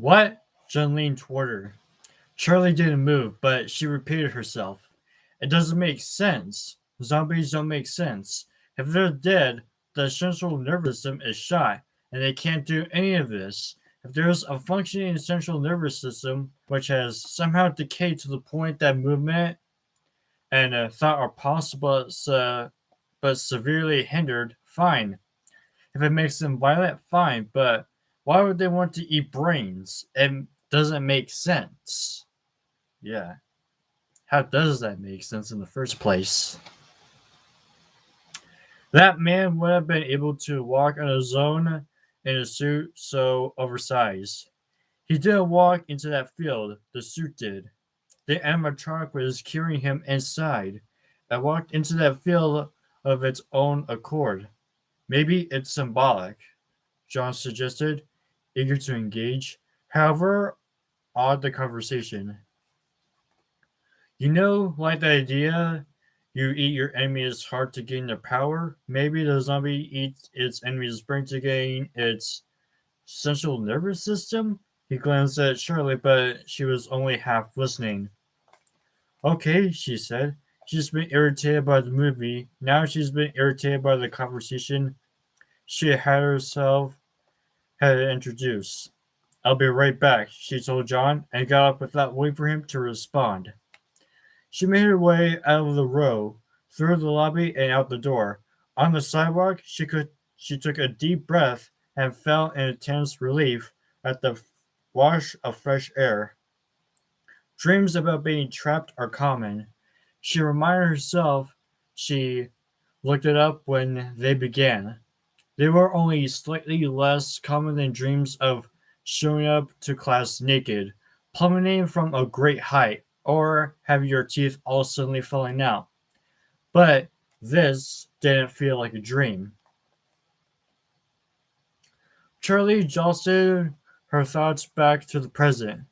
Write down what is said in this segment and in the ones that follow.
What? Jen leaned toward her. Charlie didn't move, but she repeated herself. It doesn't make sense. Zombies don't make sense. If they're dead, the central nervous system is shot, and they can't do any of this. If there's a functioning central nervous system which has somehow decayed to the point that movement and thought are possible but severely hindered, fine. If it makes them violent, fine, but why would they want to eat brains? It doesn't make sense. Yeah. How does that make sense in the first place? That man would have been able to walk on his own in a suit so oversized. He didn't walk into that field, the suit did. The animatronic was carrying him inside. I walked into that field of its own accord. Maybe it's symbolic, John suggested, eager to engage. However, odd the conversation. Like the idea you eat your enemy's heart to gain their power? Maybe the zombie eats its enemy's brain to gain its central nervous system? He glanced at Charlotte, but she was only half listening. Okay, she said. She's been irritated by the movie. Now she's been irritated by the conversation she had to introduce. I'll be right back, she told John, and got up without waiting for him to respond. She made her way out of the row, through the lobby and out the door. On the sidewalk, she took a deep breath and felt in intense relief at the wash of fresh air. Dreams about being trapped are common. She reminded herself she looked it up when they began. They were only slightly less common than dreams of showing up to class naked, plummeting from a great height, or having your teeth all suddenly falling out. But this didn't feel like a dream. Charlie jostled her thoughts back to the present,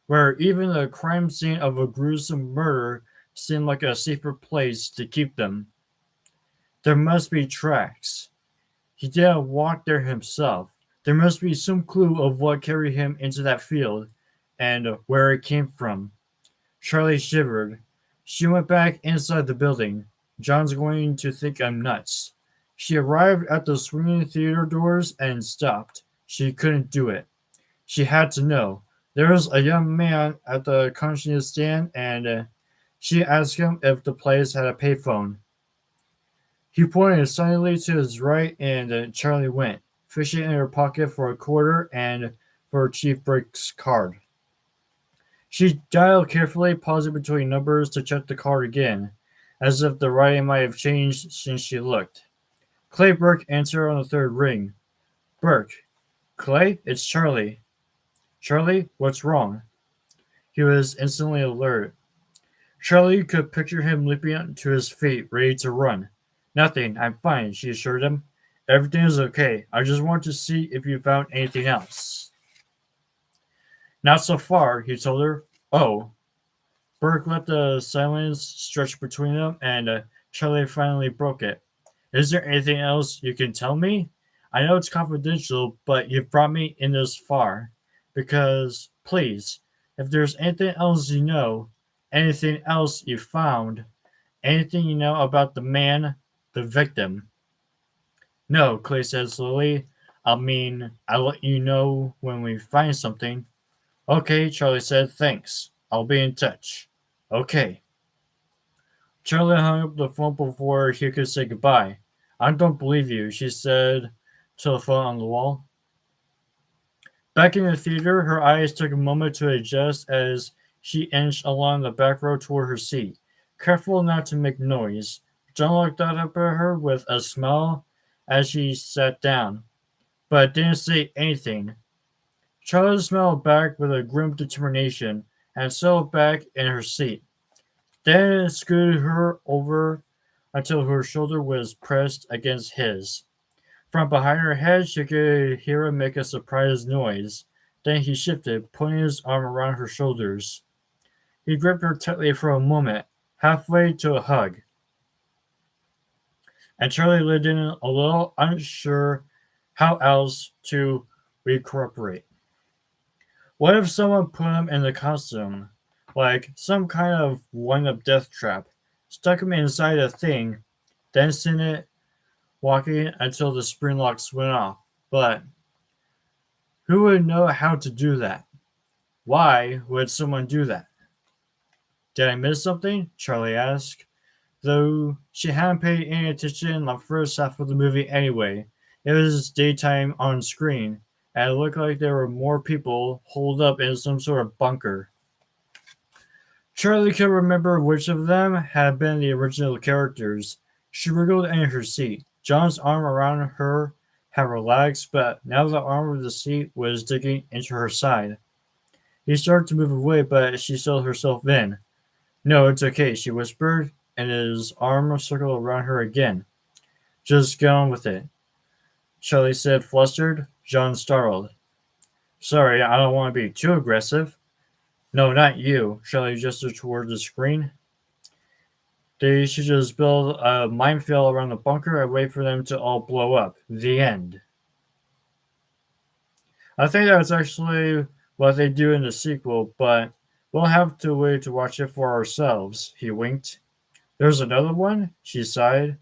where even the crime scene of a gruesome murder seemed like a safer place to keep them. There must be tracks. He didn't walk there himself. There must be some clue of what carried him into that field and where it came from. Charlie shivered. She went back inside the building. John's going to think I'm nuts. She arrived at the swinging theater doors and stopped. She couldn't do it. She had to know. There was a young man at the concession stand, and she asked him if the place had a payphone. He pointed silently to his right, and Charlie went, fishing in her pocket for a quarter and for Chief Brick's card. She dialed carefully, pausing between numbers to check the card again, as if the writing might have changed since she looked. Clay Burke answered on the third ring. Burke. Clay, it's Charlie. Charlie, what's wrong? He was instantly alert. Charlie could picture him leaping to his feet, ready to run. Nothing, I'm fine, she assured him. Everything is okay. I just want to see if you found anything else. Not so far, he told her. Oh. Burke let the silence stretch between them, and Charlie finally broke it. Is there anything else you can tell me? I know it's confidential, but you've brought me in this far. Because, please, if there's anything else you know, anything else you found, anything you know about the man, the victim. No, Clay said slowly. I'll let you know when we find something. Okay, Charlie said, thanks. I'll be in touch. Okay. Charlie hung up the phone before he could say goodbye. I don't believe you, she said to the phone on the wall. Back in the theater, her eyes took a moment to adjust as she inched along the back row toward her seat, careful not to make noise. John looked up at her with a smile as she sat down, but didn't say anything. Charlie smiled back with a grim determination and settled back in her seat. Then scooted her over until her shoulder was pressed against his. From behind her head, she could hear him make a surprised noise. Then he shifted, putting his arm around her shoulders. He gripped her tightly for a moment, halfway to a hug. And Charlie lived in a little unsure how else to recooperate. What if someone put him in the costume? Like some kind of wind-up death trap. Stuck him inside a thing, then sent it walking until the spring locks went off. But who would know how to do that? Why would someone do that? Did I miss something? Charlie asked, though she hadn't paid any attention in the first half of the movie anyway. It was daytime on screen, and it looked like there were more people holed up in some sort of bunker. Charlie could remember which of them had been the original characters. She wriggled in her seat. John's arm around her had relaxed, but now the arm of the seat was digging into her side. He started to move away, but she settled herself in. No, it's okay, she whispered, and his arm circled around her again. Just get on with it, Charlie said, flustered. John startled. Sorry, I don't want to be too aggressive. No, not you, Charlie gestured toward the screen. They should just build a minefield around the bunker and wait for them to all blow up. The end. I think that's actually what they do in the sequel, but we'll have to wait to watch it for ourselves, he winked. There's another one, she sighed.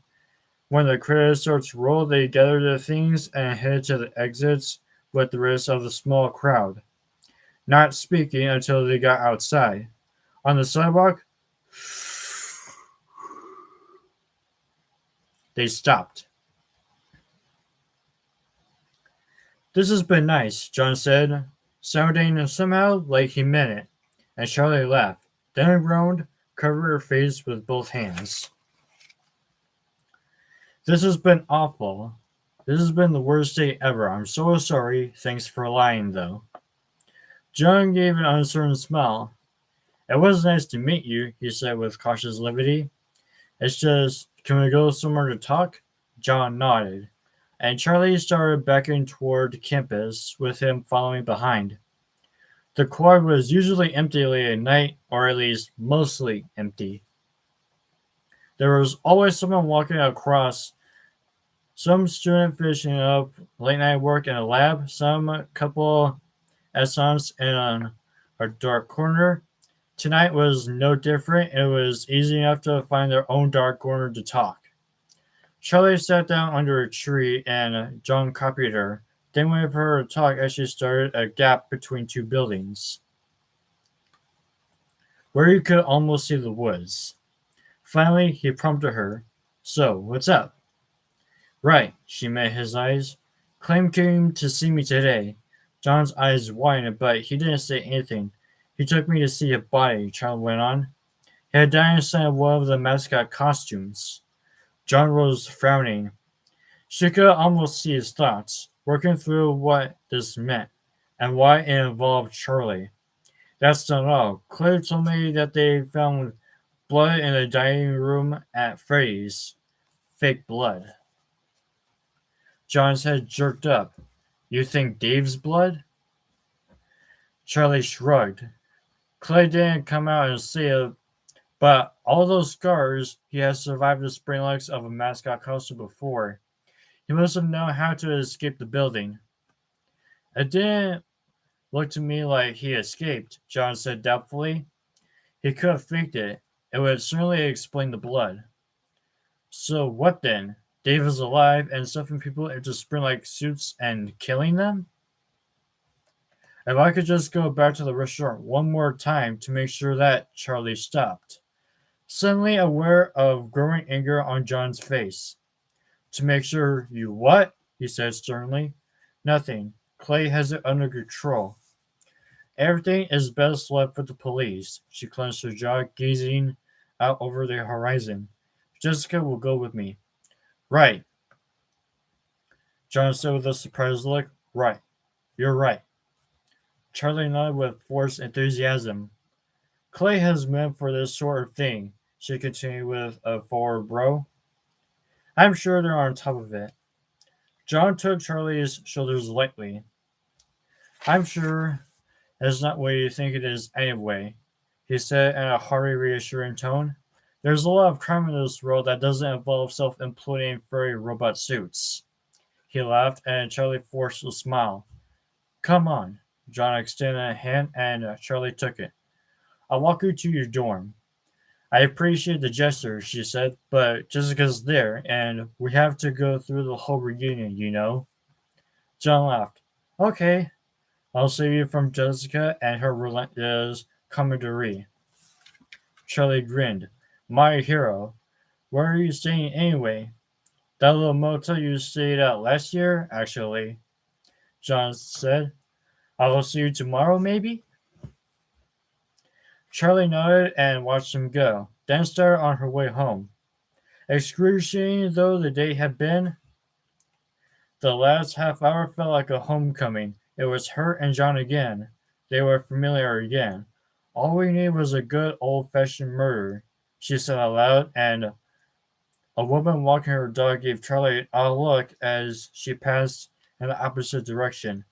When the credits start to roll, they gather their things and head to the exits with the rest of the small crowd, not speaking until they got outside. On the sidewalk, they stopped. This has been nice, John said, sounding somehow like he meant it, and Charlie laughed, then groaned, covering her face with both hands. This has been awful. This has been the worst day ever. I'm so sorry. Thanks for lying, though. John gave an uncertain smile. It was nice to meet you, he said with cautious levity. It's just, can we go somewhere to talk? John nodded, and Charlie started backing toward campus, with him following behind. The quad was usually empty late at night, or at least mostly empty. There was always someone walking across, some student finishing up late night work in a lab, some couple essence in a dark corner. Tonight was no different. It was easy enough to find their own dark corner to talk. Charlie sat down under a tree and John copied her, then waited for her to talk as she started a gap between two buildings, where you could almost see the woods. Finally, he prompted her. So, what's up? Right, she met his eyes. Clem came to see me today. John's eyes widened, but he didn't say anything. He took me to see a body, Charlie went on. He had died inside one of the mascot costumes. John rose, frowning. She could almost see his thoughts, working through what this meant, and why it involved Charlie. That's not all. Claire told me that they found blood in the dining room at Freddy's. Fake blood. John's head jerked up. You think Dave's blood? Charlie shrugged. Clay didn't come out and say it, but all those scars, he has survived the spring legs of a mascot costume before. He must have known how to escape the building. It didn't look to me like he escaped, John said doubtfully. He could have faked it. It would certainly explain the blood. So what then? Dave is alive and stuffing people into spring-like suits and killing them? If I could just go back to the restaurant one more time to make sure that Charlie stopped. Suddenly aware of growing anger on John's face. To make sure you what? He said sternly. Nothing. Clay has it under control. Everything is best left with the police. She clenched her jaw, gazing out over the horizon. Jessica will go with me. Right. John said with a surprised look. Right. You're right. Charlie nodded with forced enthusiasm. Clay has meant for this sort of thing, she continued with a forward brow. I'm sure they're on top of it. John took Charlie's shoulders lightly. I'm sure that's not what you think it is anyway, he said in a hearty, reassuring tone. There's a lot of crime in this world that doesn't involve self-imploding furry robot suits. He laughed, and Charlie forced a smile. Come on, John extended a hand and Charlie took it. "I'll walk you to your dorm." "I appreciate the gesture," she said, "but Jessica's there, and we have to go through the whole reunion, you know." John laughed. "Okay, I'll save you from Jessica and her relentless camaraderie." Charlie grinned. "My hero. Where are you staying anyway?" "That little motel you stayed at last year, actually," John said. "I will see you tomorrow, maybe?" Charlie nodded and watched him go, then started on her way home. Excruciating though the day had been, the last half hour felt like a homecoming. It was her and John again. They were familiar again. "All we need was a good old-fashioned murder," she said aloud, and a woman walking her dog gave Charlie an odd look as she passed in the opposite direction.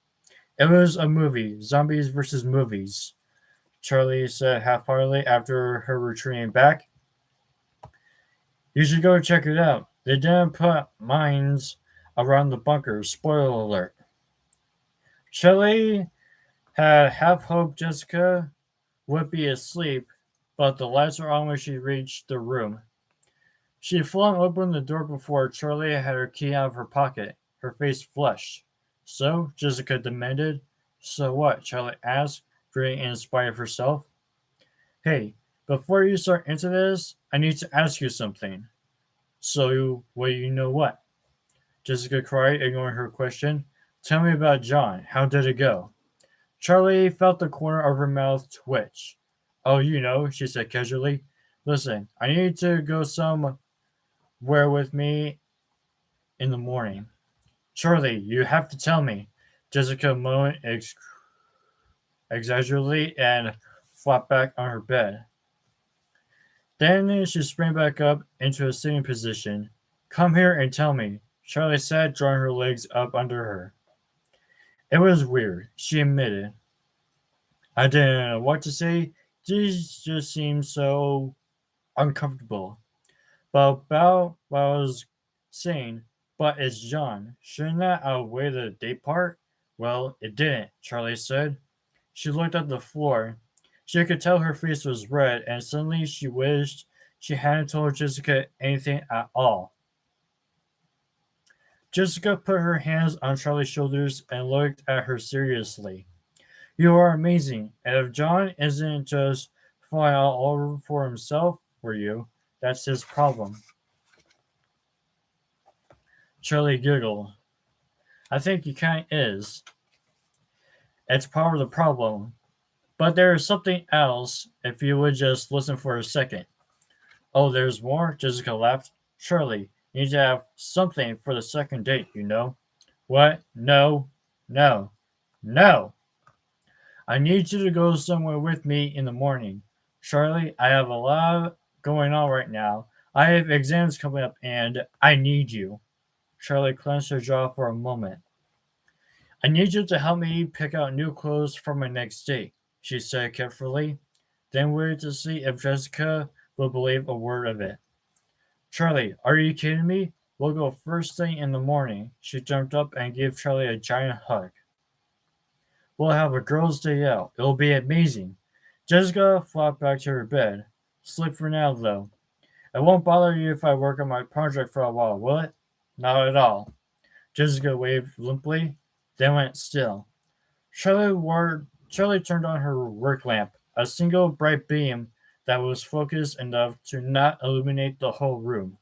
"It was a movie, Zombies versus Movies," Charlie said half-heartedly after her retreating back. "You should go check it out. They didn't put mines around the bunker. Spoiler alert." Charlie had half hoped Jessica would be asleep, but the lights were on when she reached the room. She flung open the door before Charlie had her key out of her pocket, her face flushed. "So?" Jessica demanded. "So what?" Charlie asked, grinning in spite of herself. "Hey, before you start into this, I need to ask you something." "So, well, you know what?" Jessica cried, ignoring her question. "Tell me about John. How did it go?" Charlie felt the corner of her mouth twitch. "Oh, you know," she said casually. "Listen, I need to go somewhere with me in the morning." "Charlie, you have to tell me." Jessica moaned exaggeratedly and flopped back on her bed. Then she sprang back up into a sitting position. "Come here and tell me," Charlie said, drawing her legs up under her. It was weird, she admitted. "I didn't know what to say. This just seemed so uncomfortable. But about what I was saying, but it's John. Shouldn't that outweigh the date part?" "Well, it didn't," Charlie said. She looked at the floor. She could tell her face was red, and suddenly she wished she hadn't told Jessica anything at all. Jessica put her hands on Charlie's shoulders and looked at her seriously. "You are amazing, and if John isn't just falling all over for himself for you, that's his problem." Charlie giggled. "I think he kind of is. It's part of the problem. But there is something else if you would just listen for a second." "Oh, there's more?" Jessica laughed. "Surely, you need to have something for the second date, you know." "What? No. No. No. I need you to go somewhere with me in the morning. Charlie, I have a lot going on right now. I have exams coming up and I need you." Charlie clenched her jaw for a moment. "I need you to help me pick out new clothes for my next date," she said carefully, then waited to see if Jessica would believe a word of it. "Charlie, are you kidding me? We'll go first thing in the morning." She jumped up and gave Charlie a giant hug. "We'll have a girls' day out. It'll be amazing." Jessica flopped back to her bed. "Sleep for now, though. It won't bother you if I work on my project for a while, will it?" "Not at all." Jessica waved limply, then went still. Charlie turned on her work lamp, a single bright beam that was focused enough to not illuminate the whole room.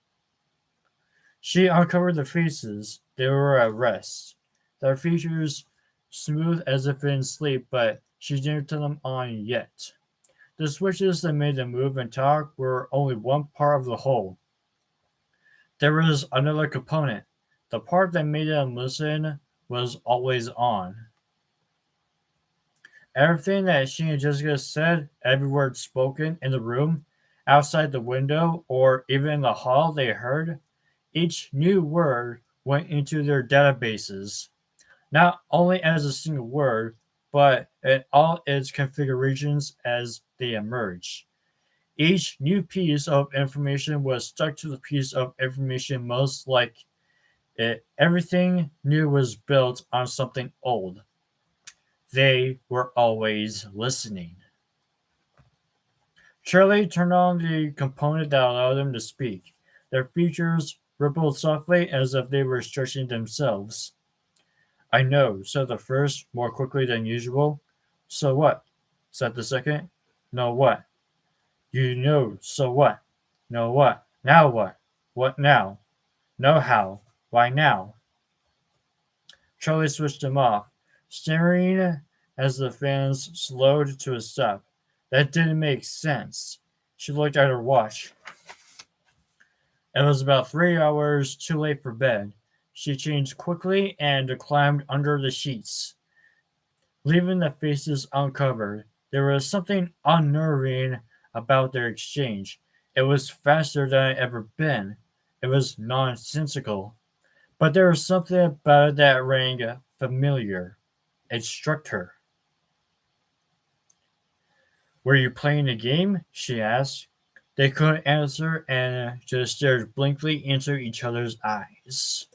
She uncovered the faces. They were at rest, their features smooth as if in sleep, but she didn't turn them on yet. The switches that made them move and talk were only one part of the whole. There was another component. The part that made them listen was always on. Everything that she and Jessica said, every word spoken in the room, outside the window, or even in the hall they heard, each new word went into their databases, not only as a single word, but in all its configurations as they emerged. Each new piece of information was stuck to the piece of information most like it. Everything new was built on something old. They were always listening. Charlie turned on the component that allowed them to speak. Their features rippled softly as if they were stretching themselves. "I know," said the first, more quickly than usual. "So what?" said the second. "No what?" "You know, so what?" "No what?" "Now what?" "What now?" "No how." "Why now?" Charlie switched them off, staring as the fans slowed to a stop. That didn't make sense. She looked at her watch. It was about 3 hours too late for bed. She changed quickly and climbed under the sheets, leaving the faces uncovered. There was something unnerving about their exchange. It was faster than it had ever been. It was nonsensical. But there was something about it that rang familiar. It struck her. "Were you playing a game?" she asked. They couldn't answer and just stared blankly into each other's eyes.